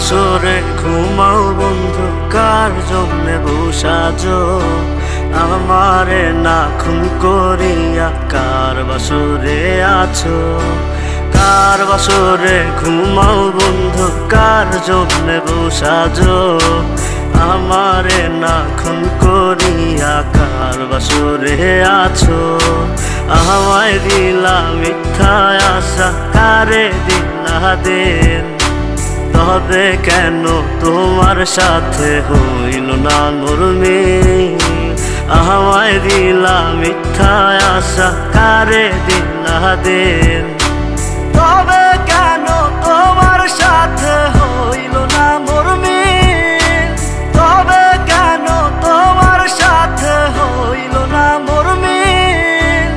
বাসরে ঘুমাও বন্ধু, কার জন্যে বসাজো আমারে না খুন করিয়া? কার বাসরে আছো? কার বাসরে ঘুমাও বন্ধু, কার জন্যে বসাজো আমারে না খুন করিয়া? কার বাসরে আছো? আমায় দিলা মিথ্যা আশা, কারে দিলা দিন? তবে কেন তোমার সাথে হইল না মোর মিল? আমায় দিলা মিথ্যা আশা, কারে দিলা দিন? তবে কেন তোমার সাথে হইল না মোর মিল? তবে কেন তোমার সাথে হইল না মোর মিল?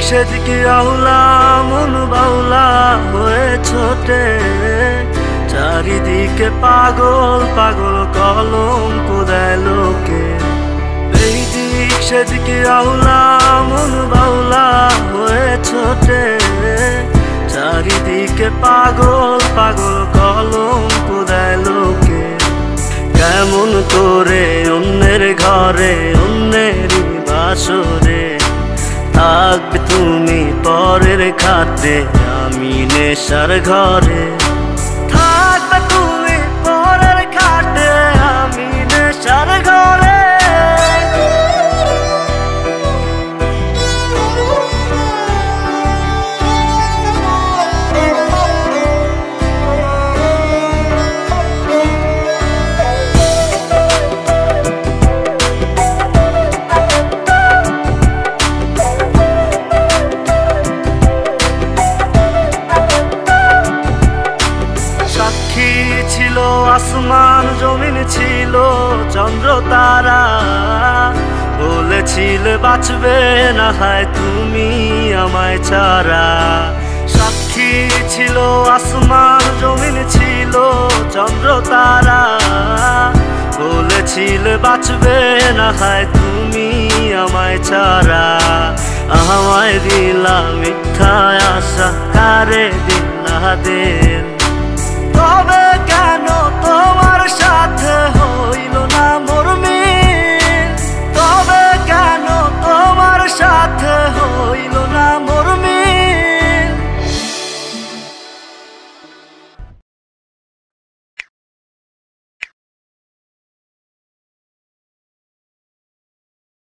সেদিকে আউলা মন বাউলা হয়ে ছোটে, চারিদিকে পাগল পাগল কলঙ্ক দেয় লোকে। এই দিক সেদিকে আউলা মন বাউলা হয়ে ছোটে, চারিদিকে পাগল পাগল কলঙ্ক দেয় লোকে। কেমন করে অন্যের ঘরে অন্যেরই বাসরে থাকবে তুমি পরের খাটে, আমি নেশার ঘরে? থাকবে তুমি পরের খাটে, আমি নেশার ঘরে? ছিল আসমান জমিন, ছিল চন্দ্র তারা, বলেছিলে বাঁচবে না হয় তুমি আমায় ছাড়া। সাক্ষী ছিল আসমান জমিন, ছিল চন্দ্র তারা, বলেছিলে বাঁচবে না হয় তুমি আমায় ছাড়া। আমায় দিলা মিথ্যা আশা, কারে দিলা দিন?